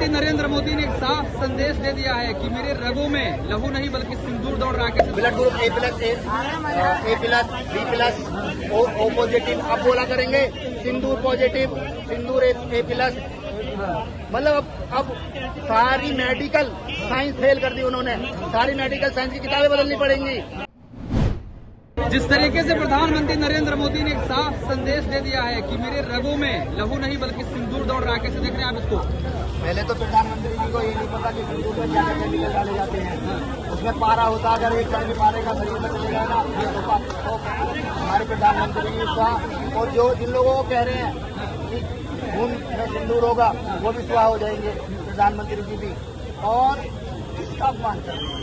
प्रधानमंत्री नरेंद्र मोदी ने एक साफ संदेश दे दिया है कि मेरे रगों में लहू नहीं बल्कि सिंदूर दौड़ रहा है। Blood group A+, B+, O positive अब बोला करेंगे, सिंदूर पॉजिटिव, सिंदूर A+। मतलब अब सारी मेडिकल साइंस फेल कर दी उन्होंने, सारी मेडिकल साइंस की किताबें बदलनी पड़ेंगी। जिस तरीके से प्रधानमंत्री नरेंद्र मोदी ने एक साफ संदेश दे दिया है कि मेरे रगों में लहू नहीं बल्कि सिंदूर दौड़ रहा है, कैसे देख रहे हैं आप इसको? पहले तो प्रधानमंत्री जी को ये नहीं पता कि सिंदूर में क्या क्या केमिकल डाले जाते हैं। उसमें पारा होता, अगर एक कण भी पारे का शरीर में चलेगा ना तो हमारे प्रधानमंत्री जी का, और जो जिन लोगों को कह रहे हैं कि खून में सिंदूर होगा वो भी सुहा हो जाएंगे, प्रधानमंत्री जी भी। और इसका अपमान कर रहे हैं,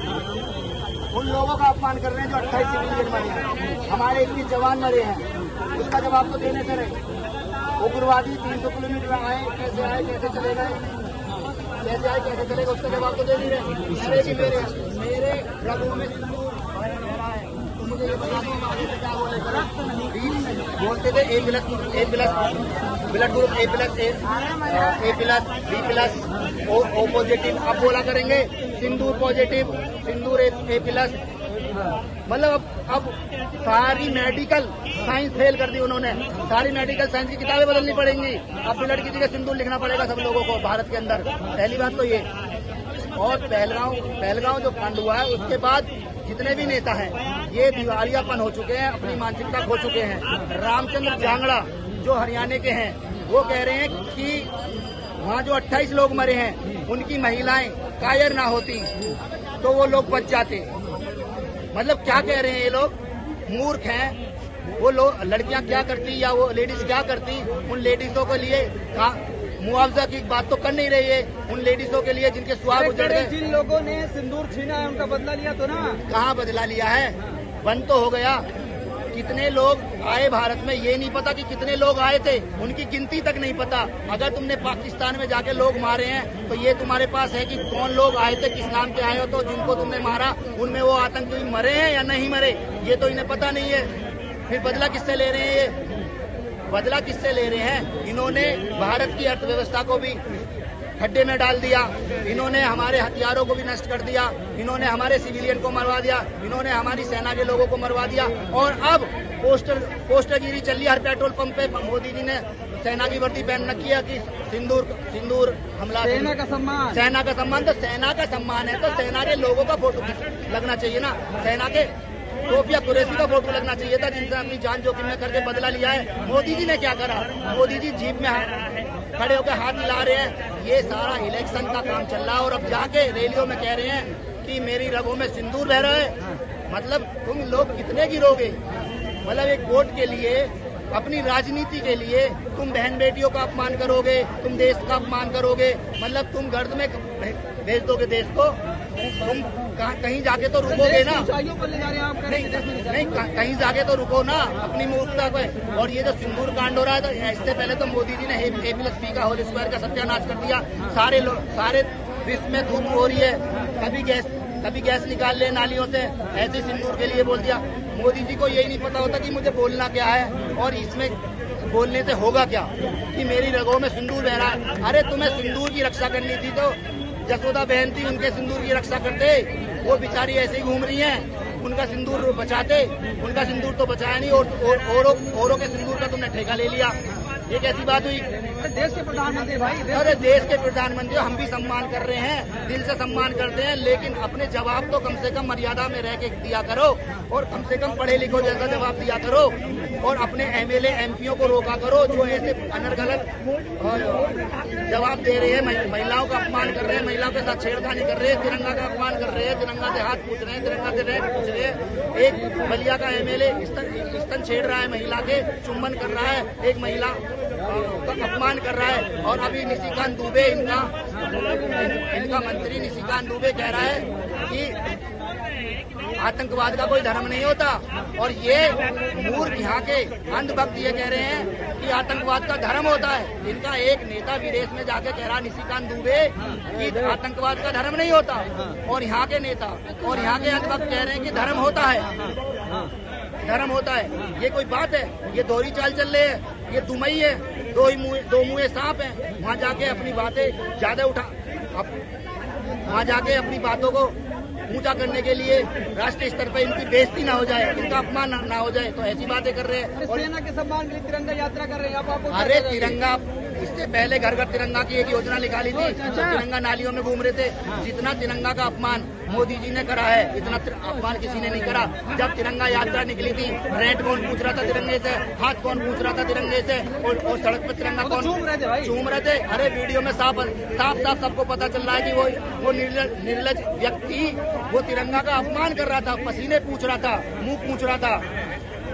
उन लोगों का अपमान कर रहे हैं जो 28 सिविलियन मरे हैं, हमारे 21 जवान मरे हैं। उसका जवाब तो देने से रहे। उग्रवादी 300 किलोमीटर आए, कैसे आए, कैसे चले गए, कैसे आए, कैसे चलेगा, उसका जवाब तो दे नहीं रहे। मेरे रगों में सिंदूर बह है, तो मुझे ये बता दो आगे से क्या बोलते थे। A+, blood group A+, B+, O positive अब बोला करेंगे, सिंदूर पॉजिटिव, सिंदूर A+। मतलब अब सारी मेडिकल साइंस फेल कर दी उन्होंने, सारी मेडिकल साइंस की किताबें बदलनी पड़ेंगी। अब ब्लड की जगह सिंदूर लिखना पड़ेगा सब लोगों को भारत के अंदर, पहली बात तो ये। और पहलगांव जो कांड हुआ है उसके बाद जितने भी नेता हैं ये दिवालियापन हो चुके हैं, अपनी मानसिकता खो चुके हैं। रामचंद्र जांगड़ा जो हरियाणा के हैं वो कह रहे हैं कि वहाँ जो 28 लोग मरे हैं उनकी महिलाएं कायर ना होती तो वो लोग बच जाते। मतलब क्या कह रहे हैं ये लोग? मूर्ख हैं वो लोग। लड़कियां क्या करती या वो लेडीज क्या करती, उन लेडीजों के लिए मुआवजा की बात तो कर नहीं रही है। उन लेडीजों के लिए जिनके सुहाग उजड़ गए, जिन लोगों ने सिंदूर छीना है उनका बदला लिया तो ना? कहाँ बदला लिया है? बंद तो हो गया। कितने लोग आए भारत में ये नहीं पता कि कितने लोग आए थे, उनकी गिनती तक नहीं पता। अगर तुमने पाकिस्तान में जाके लोग मारे हैं तो ये तुम्हारे पास है कि कौन लोग आए थे, किस नाम के आए हो, तो जिनको तुमने मारा उनमें वो आतंकी मरे हैं या नहीं मरे ये तो इन्हें पता नहीं है। फिर बदला किससे ले रहे हैं? ये बदला किससे ले रहे हैं? इन्होंने भारत की अर्थव्यवस्था को भी खड्डे में डाल दिया, इन्होंने हमारे हथियारों को भी नष्ट कर दिया, इन्होंने हमारे सिविलियन को मरवा दिया, इन्होंने हमारी सेना के लोगों को मरवा दिया। और अब पोस्टरगिरी चल रही है हर पेट्रोल पंप पे। मोदी जी ने सेना की वर्दी पहन रखी है कि सिंदूर हमला, सेना का सम्मान, सेना का सम्मान। तो सेना का सम्मान है तो सेना के लोगों का फोटो लगना चाहिए ना, सेना के सोफिया कुरैशी का फोटो लगना चाहिए था जिनसे अपनी जान जोखिम में करके बदला लिया है। मोदी जी ने क्या करा? मोदी जी जीप में खड़े होकर हाथ मिला रहे हैं। ये सारा इलेक्शन का काम चल रहा है और अब जाके रैलियों में कह रहे हैं कि मेरी रगों में सिंदूर बह रहा है। मतलब तुम लोग कितने गिरोगे? मतलब एक वोट के लिए, अपनी राजनीति के लिए तुम बहन बेटियों का अपमान करोगे, तुम देश का अपमान करोगे। मतलब तुम गर्द में भेज दोगे देश को। तुम कहीं जाके तो रुकोगे ना? नहीं, कहीं जाके तो रुको ना अपनी मूर्खता पे। और ये जो सिंदूर कांड हो रहा है तो इससे पहले तो मोदी जी ने A+B का होल स्क्वायर का सत्यानाश कर दिया। सारे विश्व में धूप हो रही है, कभी गैस निकाल ले नालियों से, ऐसे सिंदूर के लिए बोल दिया। मोदी जी को यही नहीं पता होता कि मुझे बोलना क्या है और इसमें बोलने से होगा क्या, कि मेरी रगों में सिंदूर बह रहा है। अरे तुम्हें सिंदूर की रक्षा करनी थी तो जसोदा बहन थी, उनके सिंदूर की रक्षा करते। वो बेचारी ऐसे ही घूम रही हैं, उनका सिंदूर बचाते। उनका सिंदूर तो बचाया नहीं और औरों के सिंदूर का तुमने ठेका ले लिया। ये कैसी बात हुई? देश के प्रधानमंत्री भाई, अरे देश के प्रधानमंत्री हम भी सम्मान कर रहे हैं, दिल से सम्मान करते हैं, लेकिन अपने जवाब तो कम से कम मर्यादा में रह के दिया करो और कम से कम पढ़े लिखो जैसा जवाब दिया करो। और अपने MLA MPओं को रोका करो जो ऐसे अनर्गलत जवाब दे रहे हैं, महिलाओं का अपमान कर रहे हैं, महिलाओं के साथ छेड़खानी कर रहे हैं, तिरंगा का अपमान कर रहे हैं, तिरंगा से हाथ पूछ रहे हैं, तिरंगा से रेट पूछ रहे हैं। एक बलिया का MLA स्तन छेड़ रहा है, महिला के चुम्बन कर रहा है, एक महिला का अपमान कर रहा है। और अभी निशिकांत दुबे, इनका मंत्री निशिकांत दुबे कह रहा है कि आतंकवाद का कोई धर्म नहीं होता। और ये मूर्ख यहाँ के अंधभक्त ये कह रहे हैं कि आतंकवाद का धर्म होता है। इनका एक नेता विदेश में जाके कह रहा निशिकांत दुबे कि आतंकवाद का धर्म नहीं होता, और यहाँ के नेता और यहाँ के अंधभक्त कह रहे हैं कि धर्म होता है, धर्म होता है। ये कोई बात है? ये दोहरी चाल चल रही है, ये दुमई है, दो मुँहे सांप है। वहाँ जाके अपनी बातें ज्यादा वहाँ जाके अपनी बातों को ऊंचा करने के लिए राष्ट्रीय स्तर पर इनकी बेइज्जती ना हो जाए, इनका अपमान ना हो जाए, तो ऐसी बातें कर रहे हैं। और सेना के सम्मान के लिए तिरंगा यात्रा कर रहे हैं आप, आपको अरे तिरंगा, इससे पहले घर घर तिरंगा की एक योजना निकाली थी, तिरंगा नालियों में घूम रहे थे। जितना तिरंगा का अपमान मोदी जी ने करा है, इतना अपमान किसी ने नहीं करा। जब तिरंगा यात्रा निकली थी, रेड कौन पूछ रहा था तिरंगे से, हाथ कौन पूछ रहा था तिरंगे से, और सड़क पर तिरंगा कौन चूम रहे थे। अरे वीडियो में साफ साफ सबको पता चल रहा है कि वो निर्लज व्यक्ति वो तिरंगा का अपमान कर रहा था, पसीने पूछ रहा था, मुंह पूछ रहा था,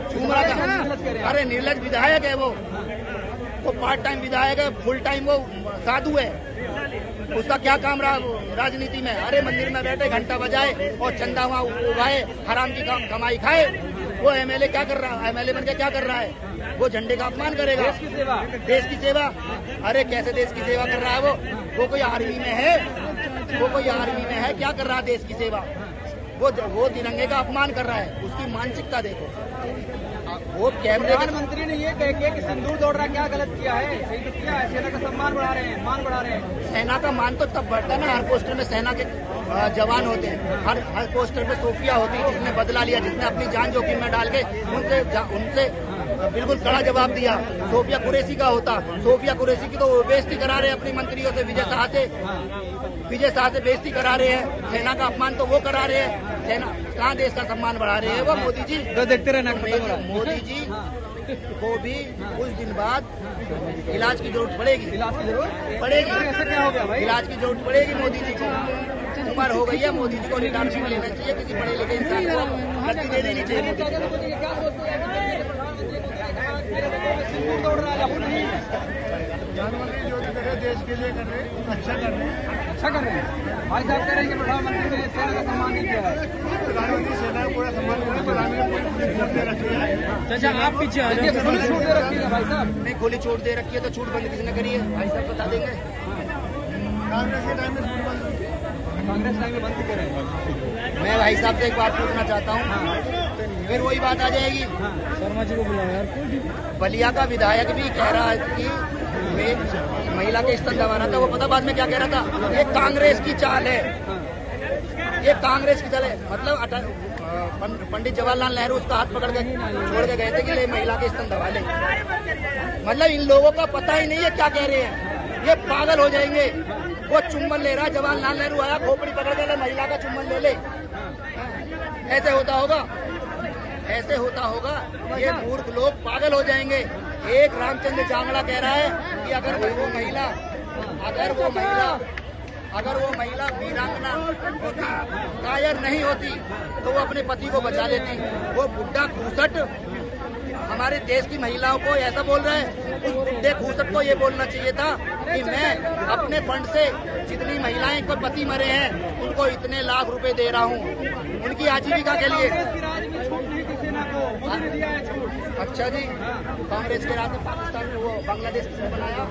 चूम रहा था। अरे निर्लज विधायक है वो पार्ट टाइम विधायक है, फुल टाइम वो साधु है। उसका क्या काम रहा राजनीति में? अरे मंदिर में बैठे घंटा बजाए और चंदा वहाँ उगाए, हराम की कमाई खाए। वो एमएलए क्या कर रहा है? एमएलए बन के क्या कर रहा है? वो झंडे का अपमान करेगा। देश की सेवा। अरे कैसे देश की सेवा कर रहा है वो कोई आर्मी में है? वो कोई आर्मी में है? क्या कर रहा है देश की सेवा? वो तिरंगे का अपमान कर रहा है। उसकी मानसिकता देखो। वो कैमरे प्रधानमंत्री ने ये कह के कि सिंदूर दौड़ रहा, क्या गलत किया है? सही तो किया है। सेना का सम्मान बढ़ा रहे हैं, मान बढ़ा रहे हैं। सेना का मान तो तब बढ़ता है ना, हर पोस्टर में सेना के जवान होते हैं, हर पोस्टर पे सोफिया होती है जिसने बदला लिया, जिसने अपनी जान जोखिम में डाल के उनसे बिल्कुल कड़ा जवाब दिया। सोफिया कुरैशी का होता, सोफिया कुरैशी की तो बेइज्जती करा रहे हैं अपनी मंत्रियों से, विजय शाह से बेइज्जती करा रहे हैं। सेना का अपमान तो वो करा रहे हैं। सेना कहाँ देश का सम्मान बढ़ा रहे हैं? वो मोदी जी तो देखते रहना। मोदी जी को भी कुछ दिन बाद इलाज की जरूरत पड़ेगी। इलाज की जरूरत पड़ेगी। ऐसा क्या हो गया भाई? इलाज की जरूरत पड़ेगी मोदी जी को। उम्र हो गई है, मोदी जी को लीडरशिप लेना चाहिए। किसी पढ़े लिखे इंसान को गति दे देनी चाहिए। क्या सोचते हैं सिंदूर दौड़ रहा है? प्रधानमंत्री जो कर रहे देश के लिए कर रहे, अच्छा कर रहे हैं। अच्छा कर रहे हैं भाई साहब। कह रहे हैं कि प्रधानमंत्री ने सेना का सम्मान नहीं किया है। प्रधानमंत्री सेना को पूरा सम्मान कर रहे हैं। प्रधानमंत्री पूरी छूट दे रखी है। चाचा आप पीछे आ जाइए। खुली छूट दे रखी है भाई साहब। नहीं, खुली छूट दे रखी है तो छूट बंद किसने करी है? भाई साहब बता देंगे। कांग्रेस के टाइम में छूट बंद हुई। कांग्रेस टाइम में बंद करें। मैं भाई साहब से एक बात पूछना चाहता हूँ, फिर वही बात आ जाएगी। शर्मा जी को बुलाओ यार। बलिया का विधायक भी कह रहा है कि महिला के स्तन दबा रहा था। वो पता बाद में क्या कह रहा था? ये कांग्रेस की चाल है, ये कांग्रेस की चाल है। मतलब पंडित जवाहरलाल नेहरू उसका हाथ पकड़ के छोड़ के गए थे कि ले महिला के स्तन दबा ले। मतलब इन लोगों का पता ही नहीं है क्या कह रहे हैं। ये पागल हो जाएंगे। वो चुम्बन ले रहा है, जवाहरलाल नेहरू आया, खोपड़ी पकड़ के ले महिला का चुम्बन ले ले। ऐसे होता होगा, ऐसे होता होगा। ये मूर्ख लोग पागल हो जाएंगे। एक रामचंद्र जांगड़ा कह रहा है कि अगर वो महिला वीरांगना होती, कायर नहीं होती, तो वो अपने पति को बचा लेती। वो बुड्ढा खूसट हमारे देश की महिलाओं को ऐसा बोल रहा है। उस बुड्ढे खूसट को ये बोलना चाहिए था कि मैं अपने फंड से जितनी महिलाएं को पति मरे हैं उनको इतने लाख रुपए दे रहा हूँ उनकी आजीविका के लिए। अच्छा जी, कांग्रेस के राज में पाकिस्तान में वो बांग्लादेश किसने बनाया?